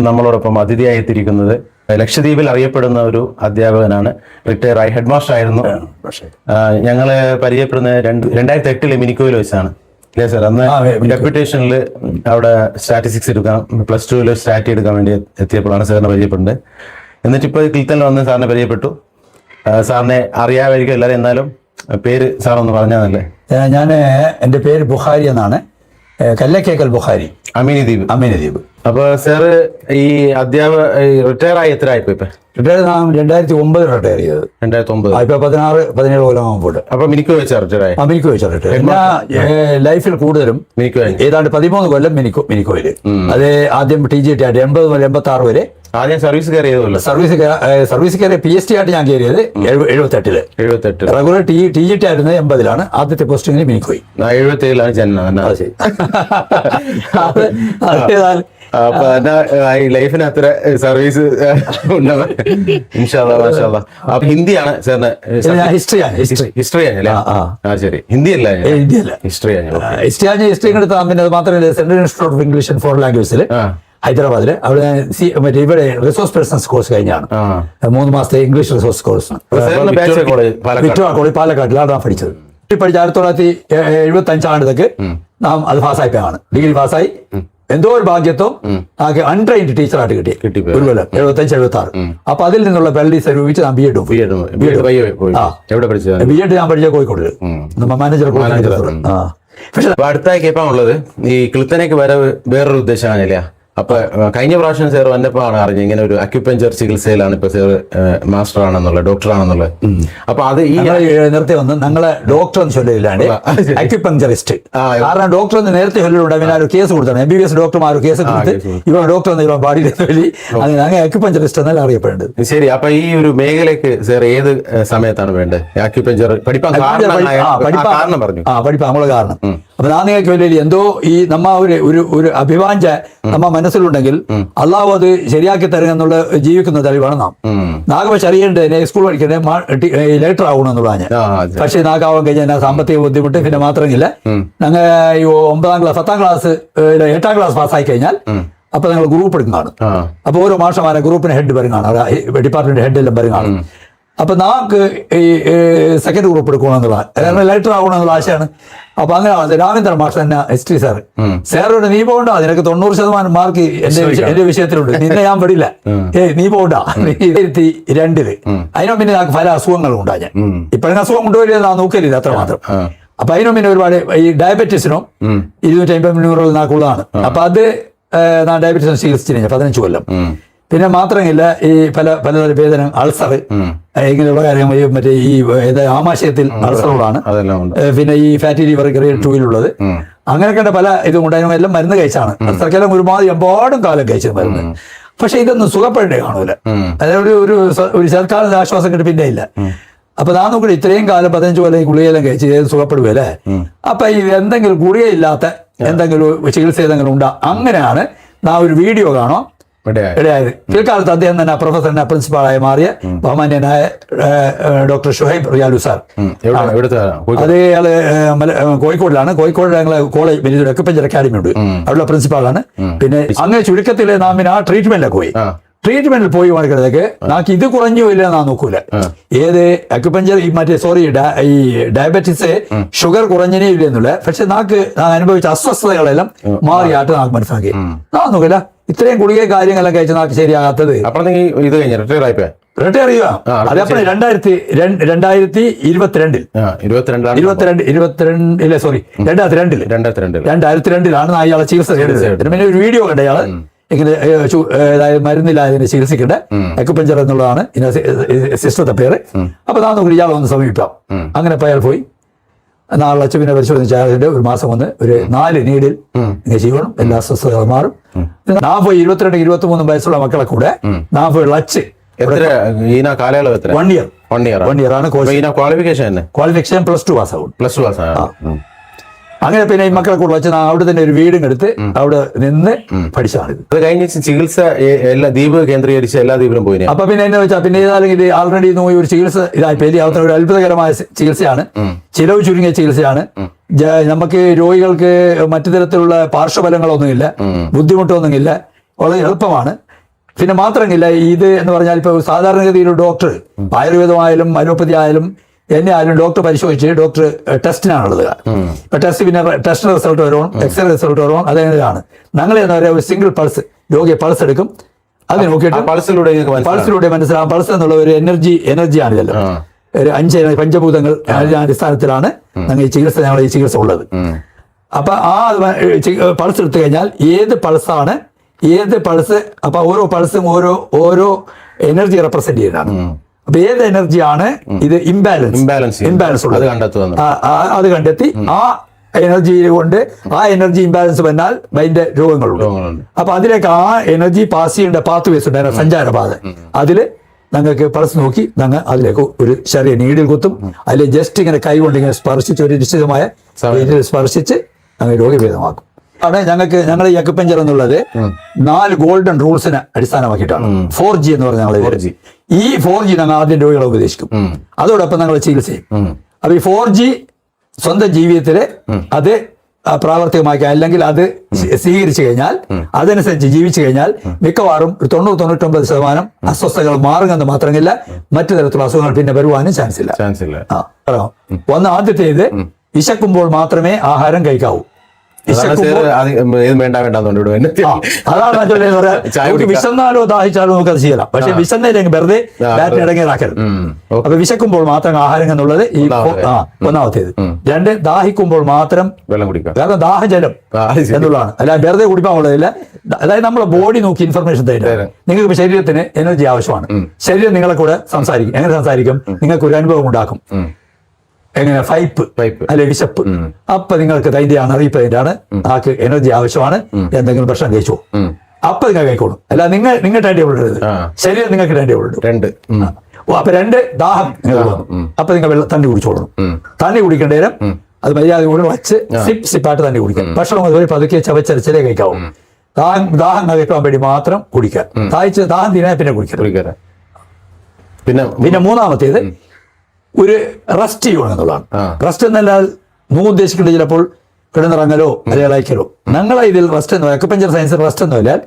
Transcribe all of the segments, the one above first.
നമ്മളോടൊപ്പം അതിഥിയായി എത്തിയിരിക്കുന്നത് ലക്ഷദ്വീപിൽ അറിയപ്പെടുന്ന ഒരു അധ്യാപകനാണ്. റിട്ടയർ ആയി ഹെഡ് മാസ്റ്റർ ആയിരുന്നു. ഞങ്ങള് പരിചയപ്പെടുന്നത് 2008 മിനിക്കോയിൽ വെച്ചാണ് അല്ലേ സാർ? അന്ന് ഡെപ്യൂട്ടേഷനിൽ അവിടെ സ്റ്റാറ്റിസ്റ്റിക്സ് എടുക്കാൻ +2 സ്റ്റാറ്റി എടുക്കാൻ വേണ്ടി എത്തിയപ്പോഴാണ് സാറിനെ പരിചയപ്പെടുന്നത്. എന്നിട്ട് ഇപ്പോൾ കിൽത്തനിൽ വന്ന് സാറിനെ പരിചയപ്പെട്ടു. സാറിനെ അറിയാമായിരിക്കും എല്ലാവരും, എന്നാലും പേര് സാറൊന്ന് പറഞ്ഞാൽ നല്ലേ. എൻ്റെ പേര് ബുഖാരി എന്നാണ്, കല്ലക്കേക്കൽ ബുഖാരി, അമീനദ്വീപ്. അപ്പൊ സാറ് ഈ റിട്ടയർ ആയി എത്ര ആയിപ്പോ? ഇപ്പൊ റിട്ടയർ 2009 റിട്ടയർ ചെയ്തത്. 2009. ഇപ്പൊ 16-17 കൊല്ലം ആകുമ്പോൾ. അപ്പൊ മിനിക്കോ വെച്ചാ റിട്ടയർ ആയി? മിനിക്കോ വെച്ചാ റിട്ടയർ. ലൈഫിൽ കൂടുതലും ഏതാണ്ട് 13 കൊല്ലം മിനിക്കോയില്. അത് ആദ്യം TGT ആയിട്ട് 80 മുതൽ 86 വരെ ആദ്യം സർവീസ് കയറിയതല്ലോ. സർവീസ് കയറിയ PST ആയിട്ട് ഞാൻ കയറിയത് 78. റെഗുലർ TGT ആയിരുന്നു 80-ലാണ്. ആദ്യത്തെ പോസ്റ്റിങ്ങിന് മിനിക്കോയി. 77-ലാണ് ജനനം. അപ്പൊ ലൈഫിന് അത്ര സർവീസ് അപ്പൊ ഹിന്ദിയാണ് സാറിന്? ഹിസ്റ്ററിയാണ് അല്ലേ? ശരി. ഹിന്ദിയല്ല, ഹിസ്റ്ററി എടുത്താൽ പിന്നെ അത് മാത്രമല്ല, central institute of English and foreign ലാംഗ്വേജിൽ ഹൈദരാബാദില് അവിടെ ഇവിടെ റിസോഴ്സ് പേഴ്സൺസ് കോഴ്സ് കഴിഞ്ഞാണ്. 3 മാസത്തെ ഇംഗ്ലീഷ് റിസോഴ്സ് കോഴ്സ് പാലക്കാട്ടിലാണ് ഞാൻ പഠിച്ചത്. പഠിച്ച 1975 ആണ്ടതൊക്കെ നാം അത് പാസ്സായിപ്പോഴാണ്. ഡിഗ്രി പാസ്സായി. എന്തോ ഒരു ഭാഗ്യത്വം ആകെ അൺട്രെയിൻഡ് ടീച്ചറായിട്ട് കിട്ടി ഒരു കൊല്ലം 75-76. അപ്പൊ അതിൽ നിന്നുള്ള പെനൽറ്റി സ്വരൂപിച്ച് ഞാൻ BEd ഞാൻ പഠിച്ച കോഴിക്കോട് മാനേജർ. പക്ഷെ അടുത്തായി കേൾപ്പാനുള്ളത് ഈ കിൽത്തനേക്ക് വേറൊരു ഉദ്ദേശമാണല്ലേ? അപ്പൊ കഴിഞ്ഞ പ്രാവശ്യം സാർ വന്നപ്പോഴാണ് അറിഞ്ഞത് ഇങ്ങനെ ഒരു അക്യുപഞ്ചർ ചികിത്സയിലാണ് ഇപ്പൊ സാർ മാസ്റ്റർ ആണെന്നുള്ളത്, ഡോക്ടർ ആണെന്നുള്ളത്. അപ്പൊ അത് ഈ നേരത്തെ വന്ന് ഞങ്ങളെ ഡോക്ടർ എന്ന് ചൊല്ലില്ലാണ്ട് അക്യുപഞ്ചറിസ്റ്റ്. കാരണം ഡോക്ടർ എന്ന് നേരത്തെ ചൊല്ലിലുണ്ട്. പിന്നെ ഒരു കേസ് കൊടുത്താണ്, MBBS ഡോക്ടർമാർ കേസ് കൊടുത്ത് ഇവ ഡോക്ടർ എന്ന് ഇവൻ പാടിയില്ല ചൊല്ലി അങ്ങനെ അക്യുപഞ്ചറിസ്റ്റ് എന്നല്ല അറിയപ്പെടേണ്ടത്. ശരി. അപ്പൊ ഈ ഒരു മേഖലയ്ക്ക് സാർ ഏത് സമയത്താണ് വേണ്ടത് അക്യുപഞ്ചർ പഠിപ്പാൻ? കാരണം പറഞ്ഞു പഠിപ്പാൻ നമ്മളെ കാരണം. അപ്പൊ ഞാൻ നിങ്ങൾക്ക് വലിയ എന്തോ ഈ നമ്മ ഒരു അഭിവാഞ്ച നമ്മ മനസ്സിലുണ്ടെങ്കിൽ അള്ളാഹു അത് ശരിയാക്കി തരുമെന്നുള്ള ജീവിക്കുന്ന തെളിവാണ് നാം. നാഗപക്ഷെ അറിയേണ്ടത് സ്കൂൾ പഠിക്കണേ ലേറ്റർ ആവണം എന്നുള്ളതാണ് ഞാൻ. പക്ഷെ നാഗാവാൻ കഴിഞ്ഞാൽ സാമ്പത്തിക ബുദ്ധിമുട്ട്. പിന്നെ മാത്രമില്ല, ഞങ്ങൾ ഈ 9ാം ക്ലാസ് 10ാം ക്ലാസ് 8ാം ക്ലാസ് പാസ്സായി കഴിഞ്ഞാൽ അപ്പൊ ഞങ്ങൾ ഗ്രൂപ്പ് എടുക്കുന്നതാണ്. അപ്പൊ ഓരോ മാഷന്മാരെ ഗ്രൂപ്പിന് ഹെഡ് വരുന്നതാണ്, ഡിപ്പാർട്ട്മെന്റ് ഹെഡ് എല്ലാം വരുന്നതാണ്. അപ്പൊ നമുക്ക് ഈ സെക്കൻഡ് ഗ്രൂപ്പ് എടുക്കണമെന്നുള്ള ലേറ്റർ ആവണമെന്നുള്ള ആശയാണ്. അപ്പൊ അങ്ങനെ രാമേന്ദ്രൻ മാഷ് തന്നെ ST സാറോട് നീ പോകണ്ട, നിനക്ക് 90% മാർക്ക് എന്റെ വിഷയത്തിലുണ്ട്, നിന്നെ ഞാൻ പെടില്ല, നീ പോകണ്ട. 2002 അതിനോ പിന്നെ നമുക്ക് പല അസുഖങ്ങളും ഉണ്ടാ. ഞാൻ ഇപ്പോഴത്തെ അസുഖം കൊണ്ടുപോയില്ല, ഞാൻ നോക്കലില്ല അത്രമാത്രം. അപ്പൊ അതിനും പിന്നെ ഒരുപാട് ഈ ഡയബറ്റീസിനും 250 മില്ലിമീറ്റർ നാക്കുള്ളതാണ്. അപ്പൊ അത് ഞാൻ ഡയബറ്റീസിന് ചികിത്സിച്ചില്ല 15 കൊല്ലം. പിന്നെ മാത്രമല്ല ഈ പല വേദന, അൾസർ, ഇങ്ങനെയുള്ള കാര്യം, മറ്റേ ഈ ആമാശയത്തിൽ അൾസറുകളാണ്. പിന്നെ ഈ ഫാറ്റി ലിവർ ഗ്രേഡ് 2-ലുള്ളത്, അങ്ങനെയൊക്കെ പല ഇതും കൊണ്ട് എല്ലാം മരുന്ന് കഴിച്ചാണ്. അൾസർക്കെല്ലാം ഒരുമാതിരി എമ്പാടും കാലം കഴിച്ചത് മരുന്ന്. പക്ഷെ ഇതൊന്നും സുഖപ്പെടേ കാണൂല. അതായത് ഒരു സർക്കാരിന് ആശ്വാസം കിട്ടി പിന്നെ ഇല്ല. അപ്പൊ ഞാൻ നോക്കി ഇത്രയും കാലം 15 കൊല്ലം ഈ ഗുളികയെല്ലാം കഴിച്ച് ഏത് സുഖപ്പെടുവല്ലേ? അപ്പൊ ഈ എന്തെങ്കിലും ഗുളികയില്ലാത്ത എന്തെങ്കിലും ചികിത്സ ഏതെങ്കിലും ഉണ്ടാ? അങ്ങനെയാണ് ഞാൻ ഒരു വീഡിയോ കാണാം ഇടയായത്. പിൽക്കാലത്ത് അദ്ദേഹം തന്നെ പ്രൊഫസറിന്റെ പ്രിൻസിപ്പാളായി മാറിയ ബഹുമാന്യനായ ഡോക്ടർ ഷുഹൈബ് റിയാലു സാർ. അത് ഇയാള് കോഴിക്കോടിലാണ്. കോഴിക്കോട് ഞങ്ങളെ കോളേജ് വലിയൊരു അക്യുപഞ്ചർ അക്കാഡമി ഉണ്ട്, അവിടെയുള്ള പ്രിൻസിപ്പാളാണ്. പിന്നെ അങ്ങനെ ചുരുക്കത്തിൽ നാം പിന്നെ ആ ട്രീറ്റ്മെന്റിലൊക്കെ പോയി. ട്രീറ്റ്മെന്റിൽ പോയി വാങ്ങിക്കുന്നതൊക്കെ നമുക്ക് ഇത് കുറഞ്ഞു ഇല്ല നാ നോക്കൂല. ഏത് അക്യുപഞ്ചർ ഈ ഡയബറ്റീസ് ഷുഗർ കുറഞ്ഞനേ ഇല്ല എന്നുള്ള. പക്ഷെ നാക്ക് അനുഭവിച്ച അസ്വസ്ഥതകളെല്ലാം മാറിയാട്ട് നമുക്ക് മനസ്സിലാക്കി. നാ നോക്കില്ല ഇത്രയും ഗുളിക കാര്യങ്ങളെല്ലാം കഴിച്ച് നാക്ക് ശരിയാകാത്തത്. റിട്ടയർ ചെയ്യുക അതേപോലെ 2002-ലാണ് അയാളെ ചികിത്സ ചെയ്തത്. പിന്നെ ഒരു വീഡിയോ കണ്ട അയാള് ഇങ്ങനെ അതായത് മരുന്നില്ലാതെ ചികിത്സിക്കേണ്ട അക്യുപഞ്ചർ എന്നുള്ളതാണ് സിസ്റ്റത്തെ പേര്. അപ്പൊ നാം നോക്കി ഇയാളെ ഒന്ന് സമീപിക്കാം. അങ്ങനെ അയാൾ പോയി നാളെ പിന്നെ പരിശോധിച്ചാൽ അതിന്റെ ഒരു മാസം വന്ന് ഒരു 4 നീഡിൽ ഇങ്ങനെ ചെയ്യണം, എല്ലാ അസ്വസ്ഥതകളും മാറും. നാം പോയി 22-23 വയസ്സുള്ള മക്കളെ കൂടെ നാം പോയി ലച്ച് 1 ഇയർ ആണ് ക്വാളിഫിക്കേഷൻ +2 പാസ്സാവും. അങ്ങനെ പിന്നെ ഈ മക്കളെ കൂടെ വെച്ച് അവിടെ തന്നെ ഒരു വീടും എടുത്ത് അവിടെ നിന്ന് പഠിച്ചതാണ്. അത് കഴിഞ്ഞ ചികിത്സ എല്ലാ ദ്വീപ് കേന്ദ്രീകരിച്ച എല്ലാ ദ്വീപിലും പോയി. അപ്പൊ പിന്നെ എന്നെ വെച്ചാൽ പിന്നെ ഏതായാലും ഇത് ആൾറെഡി ഒരു ചികിത്സ ഇതായി പേര് ഒരു അത്ഭുതകരമായ ചികിത്സയാണ്, ചിലവ് ചുരുങ്ങിയ ചികിത്സയാണ്. നമുക്ക് രോഗികൾക്ക് മറ്റു തരത്തിലുള്ള പാർശ്വഫലങ്ങളൊന്നുമില്ല, ബുദ്ധിമുട്ടൊന്നുമില്ല, വളരെ എളുപ്പമാണ്. പിന്നെ മാത്രമല്ല ഇത് എന്ന് പറഞ്ഞാൽ ഇപ്പൊ സാധാരണഗതിയിൽ ഒരു ഡോക്ടർ ആയുർവേദമായാലും അലോപ്പതി ആയാലും എന്നെ ആയാലും ഡോക്ടർ പരിശോധിച്ച് ഡോക്ടർ ടെസ്റ്റിനാണുള്ളത്. ഇപ്പൊ ടെസ്റ്റ് പിന്നെ ടെസ്റ്റ് റിസൾട്ട് വരണം, എക്സ്റേ റിസൾട്ട് വരണം, അതെങ്ങനെയാണ്. ഞങ്ങൾ എന്താ പറയുക, ഒരു സിംഗിൾ പൾസ്, രോഗിയെ പൾസ് എടുക്കും, അത് നോക്കിയിട്ട് പൾസിലൂടെ മനസ്സിലാവും. പൾസ് എന്നുള്ള ഒരു എനർജിയാണ് ഇതല്ലോ. ഒരു 5 പഞ്ചഭൂതങ്ങൾ അടിസ്ഥാനത്തിലാണ് ഞങ്ങൾ ഈ ചികിത്സ ഉള്ളത്. അപ്പൊ ആ പൾസ് എടുത്തു കഴിഞ്ഞാൽ ഏത് പൾസാണ് അപ്പൊ ഓരോ പൾസും ഓരോ എനർജി റെപ്രസെന്റ് ചെയ്യുന്നതാണ്. അപ്പൊ ഏത് എനർജിയാണ് ഇത് ഇംബാലൻസ് ഉള്ളത് അത് കണ്ടെത്തി ആ എനർജി കൊണ്ട് ആ എനർജി ഇംബാലൻസ് വന്നാൽ അതിന്റെ രോഗങ്ങളുണ്ട്. അപ്പൊ അതിലേക്ക് ആ എനർജി പാസ് ചെയ്യേണ്ട പാത്ത് വേസ് ഉണ്ടായിരുന്ന സഞ്ചാരപാത, അതില് ഞങ്ങൾക്ക് പൾസ് നോക്കി ഞങ്ങൾ അതിലേക്ക് ഒരു ചെറിയ നീഡിൽ കുത്തും. അതിൽ ജസ്റ്റ് ഇങ്ങനെ കൈ കൊണ്ട് ഇങ്ങനെ സ്പർശിച്ച് ഒരു നിശ്ചിതമായ സ്പർശിച്ച് ഞങ്ങൾ രോഗഭേദമാക്കും. ആണ് ഞങ്ങൾ ഈ അക്യുപഞ്ചർ എന്നുള്ളത് 4 ഗോൾഡൻ റൂൾസിനെ അടിസ്ഥാനമാക്കിയിട്ടാണ്. 4G എന്ന് പറഞ്ഞാൽ ഈ 4G ഞങ്ങൾ ആദ്യം രോഗികളെ ഉപദേശിക്കും, അതോടൊപ്പം ഞങ്ങൾ ചികിത്സ ചെയ്യും. അപ്പൊ ഈ 4G സ്വന്തം ജീവിതത്തില് അത് പ്രാവർത്തികമാക്കി അല്ലെങ്കിൽ അത് സ്വീകരിച്ചു കഴിഞ്ഞാൽ അതനുസരിച്ച് ജീവിച്ചു കഴിഞ്ഞാൽ മിക്കവാറും 90-99% അസ്വസ്ഥതകൾ മാറുമെന്ന് മാത്രമല്ല മറ്റു തരത്തിലുള്ള അസുഖങ്ങൾ പിന്നെ വരുവാനും ചാൻസ് ഇല്ല. ആദ്യത്തേത് വിശക്കുമ്പോൾ മാത്രമേ ആഹാരം കഴിക്കാവൂ. അതാണ് വിശന്നാലോ ദാഹിച്ചാലോ നമുക്ക് അത് ചെയ്യലാം. പക്ഷെ വിശന്നില്ലെങ്കിൽ വെറുതെ ബാറ്റിന് ഇടങ്ങിയതാക്കരുത്. അപ്പൊ വിശക്കുമ്പോൾ മാത്രം ആഹാരം എന്നുള്ളത് ഈ ഒന്നാമത്തേത്. 2 ദാഹിക്കുമ്പോൾ മാത്രം വെള്ളം കുടിക്കുക, കാരണം ദാഹജലം എന്നുള്ളതാണ്. അല്ല വെറുതെ കുടിക്കാൻ ഉള്ളതില്ല. അതായത് നമ്മുടെ ബോഡി നോക്കി ഇൻഫർമേഷൻ തരും. നിങ്ങൾക്ക് ശരീരത്തിന് എനർജി ആവശ്യമാണ്. ശരീരം നിങ്ങളെ കൂടെ സംസാരിക്കും. എങ്ങനെ സംസാരിക്കും? നിങ്ങൾക്ക് ഒരു അനുഭവം ഉണ്ടാക്കും. എങ്ങനെ? ഫൈപ്പ് അല്ലെ വിശപ്പ്. അപ്പൊ നിങ്ങൾക്ക് അതിന്റെയാണ് അറിയിപ്പതിന്റെയാണ് ആക്ക് എനർജി ആവശ്യമാണ്. എന്തെങ്കിലും ഭക്ഷണം കഴിച്ചോ, അപ്പൊ നിങ്ങൾ കഴിക്കോളും. അല്ല നിങ്ങൾ ടൈം ടേബിൾ ഇടരുത്, ശരീരം നിങ്ങൾക്ക് ടൈം ടേബിൾ ഇടും. അപ്പൊ 2 ദാഹം അപ്പൊ നിങ്ങൾ തണ്ണി കുടിച്ചോളണം. തണ്ണി കുടിക്കേണ്ട നേരം അത് മര്യാദ കൂടെ വച്ച് സിപ്പായിട്ട് തണ്ണി കുടിക്കാം. ഭക്ഷണം അതുപോലെ പതുക്കെ ചവച്ചരച്ചിലേ കഴിക്കാവും. ദാഹം കഴിക്കാൻ വേണ്ടി മാത്രം കുടിക്കുക. ദാഹം തീരാൻ പിന്നെ കുടിക്കുക. പിന്നെ മൂന്നാമത്തേത് ഒരു റെസ്റ്റ് ചെയ്യണം എന്നുള്ളതാണ്. റെസ്റ്റ് എന്നല്ലാൽ ഉദ്ദേശിക്കേണ്ടത് ചിലപ്പോൾ കിടന്നിറങ്ങലോ അല്ലെങ്കിൽ അയക്കലോ. ഞങ്ങളെ ഇതിൽ റെസ്റ്റ് എന്ന് പറയുക അക്യുപഞ്ചർ സയൻസ് റെസ്റ്റ് എന്ന് പറഞ്ഞാൽ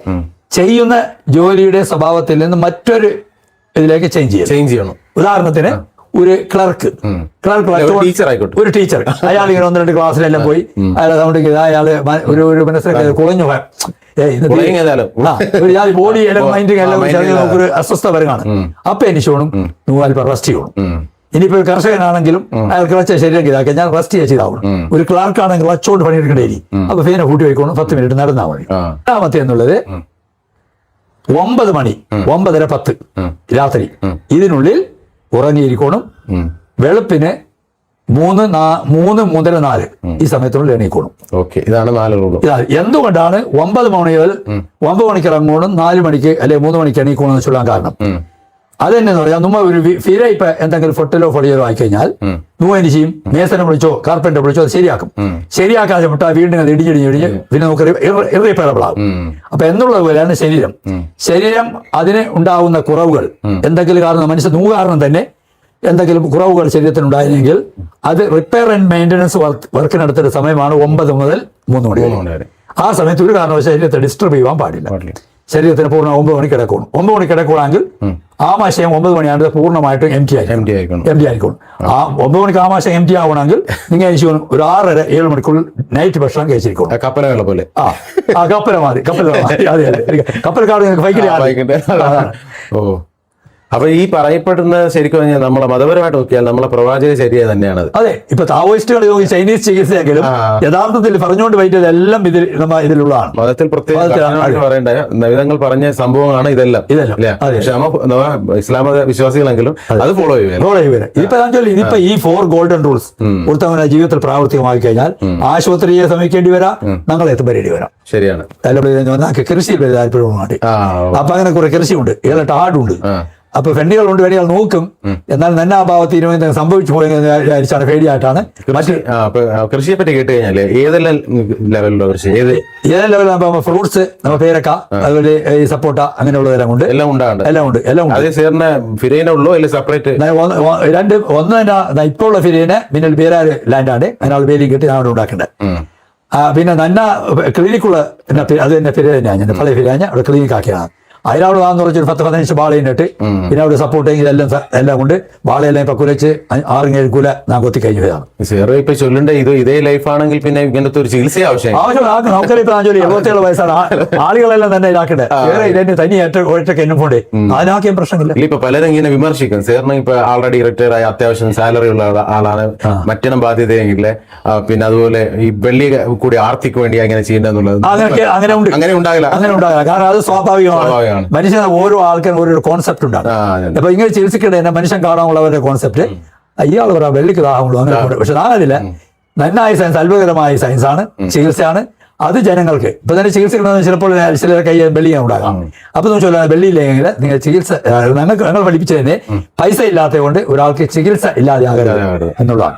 ചെയ്യുന്ന ജോലിയുടെ സ്വഭാവത്തിൽ നിന്ന് മറ്റൊരു ഇതിലേക്ക് ചേഞ്ച് ചെയ്യണം. ഉദാഹരണത്തിന് ഒരു ക്ലർക്ക് ഒരു ടീച്ചർ അയാൾ ഇങ്ങനെ 1-2 ക്ലാസ്സിലെല്ലാം പോയി അയാള് ഒരു മനസ്സിലാക്കി കുളഞ്ഞു ബോഡി എല്ലാം മൈൻഡ് എല്ലാം ഒരു അസ്വസ്ഥ വരങ്ങാണ്. അപ്പൊ എനിക്ക് വേണം അല്പം റെസ്റ്റ് ചെയ്യണം. ഇനിയിപ്പോ കർഷകനാണെങ്കിലും അയാൾക്ക് വെച്ച ശരീരം ഇതാക്കി ഞാൻ റെസ്റ്റ് ചെയ്താവണം. ഒരു ക്ലാർക്ക് ആണെങ്കിൽ വച്ചോണ്ട് പണിയെടുക്കേണ്ടി. അപ്പൊ ഫേനെ കൂട്ടി വയ്ക്കണം, 10 മിനിറ്റ് നടന്നാൽ മതി. രണ്ടാമത്തെ എന്നുള്ളത് 9 മണി 9:30 രാത്രി ഇതിനുള്ളിൽ ഉറങ്ങിയിരിക്കണം. വെളുപ്പിന് 3-4 ഈ സമയത്തിനുള്ളിൽ എണീക്കണം. ഇതാണ് 4 റൂൾ. എന്തുകൊണ്ടാണ് 9 മണി മുതൽ 9 മണിക്ക് ഇറങ്ങണം, 4 മണിക്ക് അല്ലെങ്കിൽ 3 മണിക്ക് എണീക്കണം എന്ന് ചൊല്ലാൻ കാരണം അതെന്നു പറയാം. നമ്മ ഒരു ഫിര ഇപ്പൊ എന്തെങ്കിലും ഫൊട്ടലോ ഫൊളിയോ ആയിക്കഴിഞ്ഞാൽ എന്ത് ചെയ്യും? മേസനെ വിളിച്ചോ കാർപ്പൻറ്റർ വിളിച്ചോ അത് ശരിയാക്കും. ശരിയാക്കാതെ വിട്ടാൽ വീണ്ടും അത് ഇടിഞ്ഞിടിഞ്ഞ് പിന്നെ നമുക്ക് ഇററിപ്പേറബിൾ ആകും. അപ്പൊ എന്നുള്ളത് പോലെയാണ് ശരീരം അതിന് ഉണ്ടാവുന്ന കുറവുകൾ എന്തെങ്കിലും കാരണം മനുഷ്യ 100 കാരണം തന്നെ എന്തെങ്കിലും കുറവുകൾ ശരീരത്തിന് ഉണ്ടായിരുന്നെങ്കിൽ അത് റിപ്പയർ ആൻഡ് മെയിൻ്റനൻസ് വർക്കിനെടുത്തൊരു സമയമാണ് 9 മുതൽ 3 മണി വരെ. ആ സമയത്ത് ഒരു കാരണവശാലും ശരീരത്തെ ഡിസ്റ്റർബ് ചെയ്യാൻ പാടില്ല. ശരീരത്തിന് പൂർണ്ണ 9 മണിക്ക് കിടക്കണം. 9 മണിക്ക് കിടക്കുകയാണെങ്കിൽ ആമാശയം 9 മണിയാണ് പൂർണ്ണമായിട്ടും എം ടി ആയിരിക്കണം. ആ 9 മണിക്ക് ആമാശയം എം ടി ആവണമെങ്കിൽ നിങ്ങൾ ഒരു 6-7 മണിക്കുള്ളിൽ നൈറ്റ് ഭക്ഷണം കഴിച്ചിരിക്കണം. കപ്പലകളെ പോലെ കപ്പല മാറി കപ്പൽക്കാട് ബൈക്കിൽ. അപ്പൊ ഈ പറയപ്പെടുന്ന ശരിക്കും പറഞ്ഞാൽ നമ്മളെ മതപരമായിട്ട് നോക്കിയാൽ നമ്മളെ പ്രവാചക ശരിയ തന്നെയാണ്. അതെ, ഇപ്പൊ താവോയിസ്റ്റുകൾ ചൈനീസ് ചികിത്സയെങ്കിലും യഥാർത്ഥത്തിൽ പറഞ്ഞുകൊണ്ട് പറ്റിയത് എല്ലാം ഇതിലുള്ളതാണ്. മതത്തിൽ പ്രത്യേകം പറയേണ്ട നബിതങ്ങൾ പറഞ്ഞ സംഭവമാണ് ഇതെല്ലാം. പക്ഷെ ഇസ്ലാം മത വിശ്വാസികളെങ്കിലും അത് ഫോളോ ചെയ്യുക. ഇതിപ്പോ ഈ 4 ഗോൾഡൻ റൂൾസ് ഒരുത്തവണ ജീവിതത്തിൽ പ്രാവർത്തികമാക്കി കഴിഞ്ഞാൽ ആശുപത്രിയെ സമീപിക്കേണ്ടി വരാം, ഞങ്ങളെ എത്തുമ്പരേണ്ടി വരാം. ശരിയാണ്. കൃഷിയിൽ താല്പര്യമാണ്. അപ്പൊ അങ്ങനെ കുറെ കൃഷിയുണ്ട്, 7-8 ആടുണ്ട്. അപ്പൊ ഫെണ്ടികളുണ്ട്, വേണ്ടിയാൽ നോക്കും. എന്നാൽ നന്നാ ഭാവത്ത് ഇരുപത് സംഭവിച്ചു പോയെന്ന് വിചാരിച്ചാണ് പേടിയായിട്ടാണ്. കൃഷിയെ പറ്റി കേട്ട് കഴിഞ്ഞാല് ഏതെല്ലാം ലെവലിലോ കൃഷി ഏതെല്ലാം ലെവലിൽ ഫ്രൂട്ട്സ്, നമ്മ പേരക്ക, അതുപോലെ ഈ സപ്പോട്ട അങ്ങനെയുള്ളതെല്ലാം ഉണ്ട്. എല്ലാം ഉണ്ട്. ഫിരേനുള്ളൂ സെപ്പറേറ്റ് ഒന്ന് തന്നെ ഇപ്പോൾ ഉള്ള ഫിരേന് പിന്നെ പേരാറ് ലാൻഡാണ്. അതിനാൾ പേരും കെട്ടി അവിടെ ഉണ്ടാക്കേണ്ടത്. പിന്നെ നന്ന ക്ലിനിക്കുള്ള അത് തന്നെ ഫിര തന്നെയാണ്. പഴയ ഫിരാഞ്ഞ അവിടെ ക്ലിനിക് ആക്കിയാണ്. അതിനവിടെ നാന്ന് കുറച്ചൊരു 10-15 ബാളയിന്നിട്ട് പിന്നെ അവിടെ സപ്പോർട്ടിങ് എല്ലാം കൊണ്ട് ബാളയെല്ലാം ഇപ്പൊ കുലച്ച് 6-7 കുല ഞാൻ കൊത്തി കഴിഞ്ഞു പോയതാണ്. സീറോ ഇപ്പൊ ചൊല്ലണ്ട ഇതേ ലൈഫാണെങ്കിൽ പിന്നെ ഇങ്ങനത്തെ ഒരു ചികിത്സ ആവശ്യം നമുക്കറിയിപ്പോ 77 വയസ്സാണ് ആളുകളെല്ലാം തന്നെ ഇതാക്കട്ടെ. വേറെ ഇതിന്റെ തനിയായിട്ട് ഒറ്റയ്ക്ക് എന്നും പോണ്ടേ, അതിനാക്കിയ പ്രശ്നമില്ല. ഇപ്പൊ പലരും ഇങ്ങനെ വിമർശിക്കും, സാറിന് ഇപ്പൊ ആൾറെഡി റിട്ടയർ ആയി അത്യാവശ്യം സാലറി ഉള്ള ആളാണ്, മറ്റണം ബാധ്യതയെങ്കിലേ പിന്നെ അതുപോലെ ഈ വെള്ളി കൂടി ആർത്തിക്ക് വേണ്ടി അങ്ങനെ ചെയ്യേണ്ടതെന്നുള്ളത് അങ്ങനെ ഉണ്ടാകില്ല. കാരണം അത് സ്വാഭാവികമാണ്. മനുഷ്യൻ ഓരോ ആൾക്കാരും ഓരോ കോൺസെപ്റ്റ് ഉണ്ടാകും. അപ്പൊ ഇങ്ങനെ ചികിത്സിക്കേണ്ട തന്നെ മനുഷ്യൻ കാണാനുള്ളവരുടെ കോൺസെപ്റ്റ് ഇയാൾ പറയാം വെള്ളിക്ക് ദാഹമുള്ളൂ അങ്ങനെ. പക്ഷെ നാളെ നന്നായ സയൻസ്, അത്ഭുതകരമായ സയൻസാണ്, ചികിത്സയാണ്. അത് ജനങ്ങൾക്ക് ഇപ്പൊ തന്നെ ചികിത്സ ചിലപ്പോൾ ചിലരുടെ കൈ വെള്ളിയാണ് ഉണ്ടാകാം. അപ്പൊ ചോദിച്ചാൽ വെള്ളിയില്ലെങ്കിൽ നിങ്ങൾ ചികിത്സ ഞങ്ങൾ പഠിപ്പിച്ചതിന് പൈസ ഇല്ലാത്തത് കൊണ്ട് ഒരാൾക്ക് ചികിത്സ ഇല്ലാതെ ആകരുത് എന്നുള്ളതാണ്.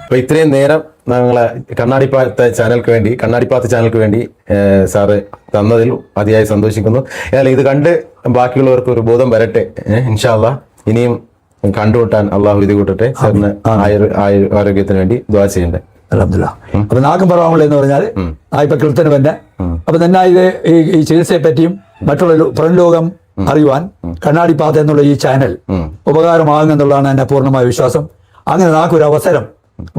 അപ്പൊ ഇത്രയും നേരം ഞങ്ങളെ കണ്ണാടിപ്പാത്ത ചാനലിക്ക് വേണ്ടി സാറ് തന്നതിൽ അതിയായി സന്തോഷിക്കുന്നു. ഏതായാലും ഇത് കണ്ട് ബാക്കിയുള്ളവർക്ക് ഒരു ബോധം വരട്ടെ. ഇൻഷാ അല്ലാഹ് ഇനിയും കണ്ടുമുട്ടാൻ അള്ളാഹു ഇത് കൂട്ടട്ടെ. സാറിന് ആരോഗ്യത്തിന് വേണ്ടി ദുആ ചെയ്യണ്ടേ. അൽഹംദുലില്ലാഹ്. അപ്പൊ നാക്കും പറയാനുള്ള എന്ന് പറഞ്ഞാൽ ഇപ്പൊ കൃത്യന് തന്നെ അപ്പൊ തന്നെ ഇത് ഈ ചികിത്സയെ പറ്റിയും മറ്റുള്ള പുറം ലോകം അറിയുവാൻ കണ്ണാടിപ്പാത്ത എന്നുള്ള ഈ ചാനൽ ഉപകാരമാകുമെന്നുള്ളതാണ് എന്റെ പൂർണ്ണമായ വിശ്വാസം. അങ്ങനെ നാക്കൊരു അവസരം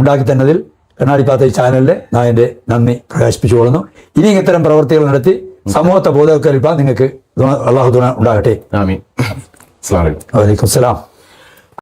ഉണ്ടാക്കി തന്നതിൽ കണ്ണാടിപ്പാത്ത ഈ ചാനലിന് ഞാൻ എൻ്റെ നന്ദി പ്രകാശിപ്പിച്ചുകൊള്ളുന്നു. ഇനി ഇത്തരം പ്രവർത്തികൾ നടത്തി സമൂഹത്തെ ബോധവൽക്കരിക്കാൻ നിങ്ങൾക്ക് അല്ലാഹു ഉണ്ടാകട്ടെ. ആമീൻ. അസ്സലാമു അലൈക്കും. വലൈക്കും സലാം.